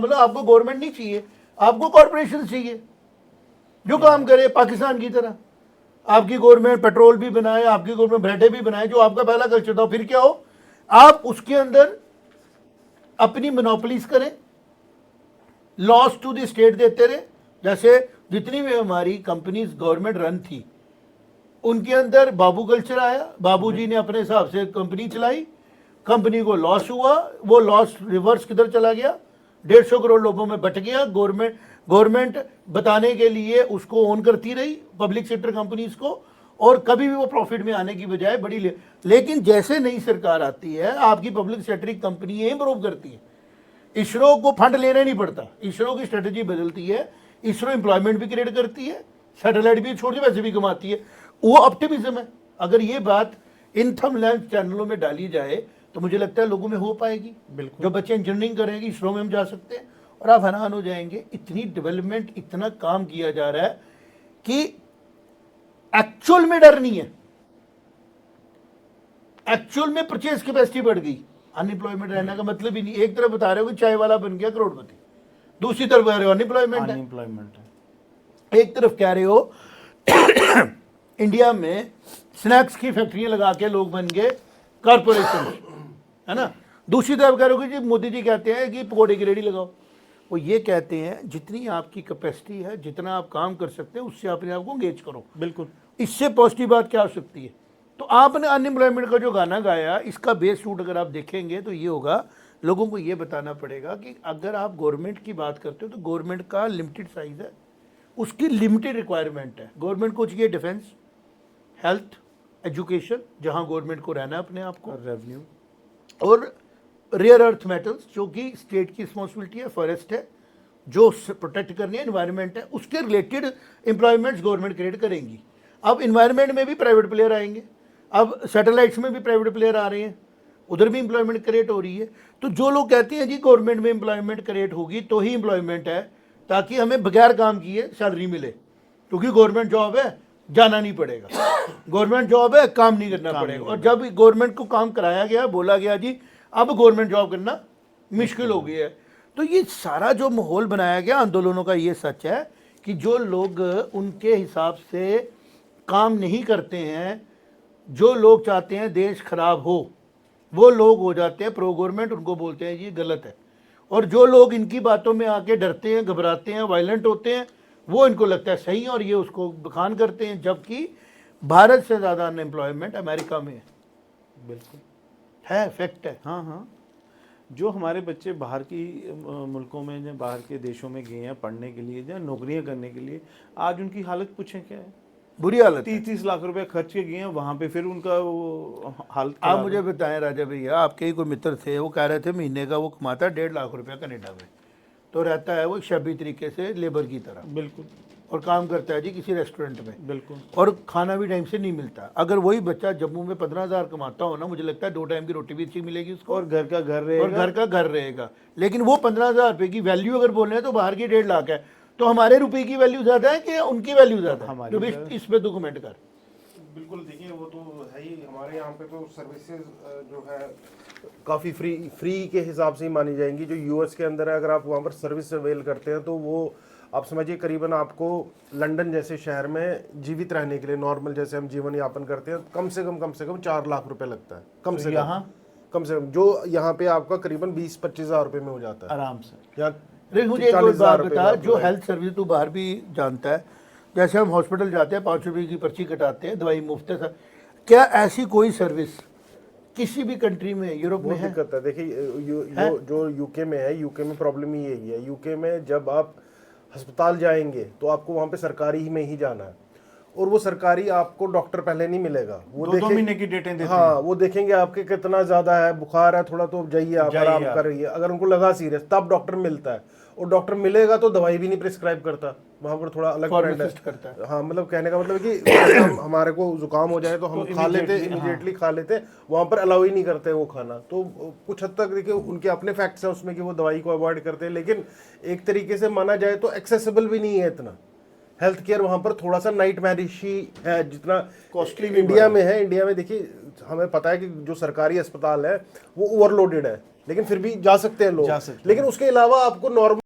मतलब आपको गवर्नमेंट नहीं चाहिए, आपको कॉरपोरेशन चाहिए जो काम करे पाकिस्तान की तरह। आपकी गवर्नमेंट पेट्रोल भी बनाए, आपकी गवर्नमेंट ब्रेडें भी बनाए, जो आपका पहला कल्चर था। फिर क्या हो, आप उसके अंदर अपनी मोनोपोलीज करें, लॉस टू द स्टेट देते रहे। जैसे जितनी भी हमारी कंपनीज गवर्नमेंट रन थी, उनके अंदर बाबू कल्चर आया, बाबूजी ने अपने हिसाब से कंपनी चलाई, कंपनी को लॉस हुआ, वो लॉस रिवर्स किधर चला गया, 150 करोड़ लोगों में बट गया। गवर्नमेंट बताने के लिए उसको ओन करती रही पब्लिक सेक्टर कंपनीज को, और कभी भी वो प्रॉफिट में आने की बजाय बड़ी लेकिन जैसे नई सरकार आती है, आपकी पब्लिक सेक्टर कंपनी इंप्रूव करती है, इसरो को फंड लेना नहीं पड़ता, इसरो की स्ट्रेटजी बदलती है, इसरो एम्प्लॉयमेंट भी क्रिएट करती है, सैटेलाइट भी छोड़ के वैसे भी कमाती है। वो ऑप्टिमिज्म है। अगर ये बात इन थंबनेल चैनलों में डाली जाए तो मुझे लगता है लोगों में हो पाएगी। बिल्कुल। जो बच्चे इंजीनियरिंग करेंगे, इसरो में हम जा सकते हैं, और आप हैरान हो जाएंगे इतनी डेवलपमेंट, इतना काम किया जा रहा है कि एक्चुअल में डर नहीं है, एक्चुअल में परचेज कैपेसिटी बढ़ गई। अनएम्प्लॉयमेंट रहने का मतलब ही नहीं, एक तरफ बता रहे हो कि चाय वाला बन गया करोड़पति, दूसरी तरफ कह रहे हो अनएम्प्लॉयमेंट है। एक तरफ कह रहे हो इंडिया में स्नैक्स की फैक्ट्रियां लगा के लोग बन गए कॉरपोरेशन, है ना। दूसरी तरफ कह रहे हो कि जी मोदी जी कहते हैं कि पकौड़े की रेडी लगाओ। वो ये कहते हैं जितनी आपकी कैपेसिटी है, जितना आप काम कर सकते हैं, उससे अपने आप को एंगेज करो। बिल्कुल। इससे पॉजिटिव बात क्या हो सकती है। तो आपने अनएम्प्लॉयमेंट का जो गाना गाया, इसका बेस रूट अगर आप देखेंगे तो ये होगा, लोगों को ये बताना पड़ेगा कि अगर आप गवर्नमेंट की बात करते हो तो गवर्नमेंट का लिमिटेड साइज है, उसकी लिमिटेड रिक्वायरमेंट है। गवर्नमेंट को चाहिए डिफेंस, हेल्थ, एजुकेशन, जहां गवर्नमेंट को रहना है अपने आप को, रेवेन्यू, और रेयर अर्थ मेटल्स जो कि स्टेट की रिस्पॉन्सिबिलिटी है, फॉरेस्ट है जो प्रोटेक्ट करनी है, एनवायरनमेंट है, उसके रिलेटेड एम्प्लॉयमेंट्स गवर्नमेंट क्रिएट करेंगी। अब एनवायरनमेंट में भी प्राइवेट प्लेयर आएंगे, अब सैटेलाइट्स में भी प्राइवेट प्लेयर आ रहे हैं, उधर भी एम्प्लॉयमेंट क्रिएट हो रही है। तो जो लोग कहते हैं जी गवर्नमेंट में एम्प्लॉयमेंट क्रिएट होगी तो ही एम्प्लॉयमेंट है, ताकि हमें बगैर काम किए सैलरी मिले, क्योंकि गवर्नमेंट जॉब है, जाना नहीं पड़ेगा, गवर्नमेंट जॉब है, काम नहीं करना पड़ेगा। और जब गवर्नमेंट को काम कराया गया, बोला गया जी अब गवर्नमेंट जॉब करना मुश्किल हो गया है। तो ये सारा जो माहौल बनाया गया आंदोलनों का, ये सच है कि जो लोग उनके हिसाब से काम नहीं करते हैं, जो लोग चाहते हैं देश खराब हो, वो लोग हो जाते हैं प्रो गवर्नमेंट, उनको बोलते हैं ये गलत है। और जो लोग इनकी बातों में आके डरते हैं, घबराते हैं, वायलेंट होते हैं, वो इनको लगता है सही है और ये उसको बखान करते हैं। जबकि भारत से ज़्यादा अनएम्प्लॉयमेंट अमेरिका में है। बिल्कुल है, फैक्ट है। हाँ हाँ। जो हमारे बच्चे बाहर की मुल्कों में या बाहर के देशों में गए हैं पढ़ने के लिए या नौकरियां करने के लिए, आज उनकी हालत पूछें क्या है, बुरी हालत। 30-30 लाख रुपए खर्च के गए हैं वहाँ पे, फिर उनका वो हालत। आप मुझे बताएं राजा भैया, आपके ही कोई मित्र थे, वो कह रहे थे महीने का वो कमाता 1.5 लाख रुपया कनाडा में, तो रहता है वो शबी तरीके से लेबर की तरह। बिल्कुल। और काम करता है जी किसी रेस्टोरेंट में। बिल्कुल। और खाना भी टाइम से नहीं मिलता। अगर वही बच्चा जम्मू में 15,000 कमाता हो ना, मुझे लगता है 2 टाइम की रोटी भी अच्छी मिलेगी उसको, और घर का घर रहेगा, और घर का घर रहेगा। लेकिन वो 15,000 रुपये की वैल्यू अगर बोल रहे हैं तो बाहर की 1.5 लाख है। तो हमारे रुपए की वैल्यू ज़्यादा है कि उनकी वैल्यू ज़्यादा है? जो भी इस पे तो कमेंट कर। बिल्कुल, देखिए वो तो है ही। हमारे यहाँ पे तो सर्विसेज जो है काफ़ी फ्री के हिसाब से ही मानी जाएंगी। जो यूएस के अंदर है, अगर आप वहाँ पर सर्विस अवेल करते हैं तो वो आप समझिए करीबन आपको लंदन जैसे शहर में जीवित रहने के लिए, नॉर्मल जैसे हम जीवन यापन करते हैं, कम से कम 4 लाख रुपए लगता है। कम से कम जो यहाँ पे आपका करीबन 20-25 हज़ार रुपये में हो जाता है आराम से। यहाँ मुझे एक बात बता, जो हेल्थ सर्विस तू बाहर भी जानता है, जैसे हम हॉस्पिटल जाते हैं 5 रुपये की पर्ची कटाते हैं, दवाई मुफ्त है, क्या ऐसी कोई सर्विस किसी भी कंट्री में, यूरोप में है? दिक्कत है। देखिए जो यूके में है, यूके में प्रॉब्लम ही यही है। यूके में जब आप अस्पताल जाएंगे तो आपको वहाँ पे सरकारी में ही जाना है, और वो सरकारी आपको डॉक्टर पहले नहीं मिलेगा। वो 2 महीने की डेटें देते हैं। हाँ, वो देखेंगे आपके कितना ज़्यादा है, बुखार है थोड़ा तो जाइए आप आराम करिए। अगर उनको लगा सीरियस तब डॉक्टर मिलता है, और डॉक्टर मिलेगा तो दवाई भी नहीं प्रिस्क्राइब करता, वहाँ पर थोड़ा अलग करता है। हाँ, मतलब कहने का मतलब कि हमारे को जुकाम हो जाए तो हम खा लेते, इमीडिएटली खा लेते, वहाँ पर अलाउ ही नहीं करते वो खाना। तो कुछ हद तक देखिए उनके अपने फैक्ट्स हैं उसमें कि वो दवाई को अवॉइड करते हैं, लेकिन एक तरीके से माना जाए तो एक्सेसिबल भी नहीं है इतना। हेल्थ केयर वहाँ पर थोड़ा सा नाइट मैरिश ही है, जितना कॉस्टली इंडिया में है। इंडिया में देखिए हमें पता है कि जो सरकारी अस्पताल है वो ओवरलोडेड है, लेकिन फिर भी जा सकते हैं लोग। जा सकते हैं। लेकिन उसके अलावा आपको नॉर्मल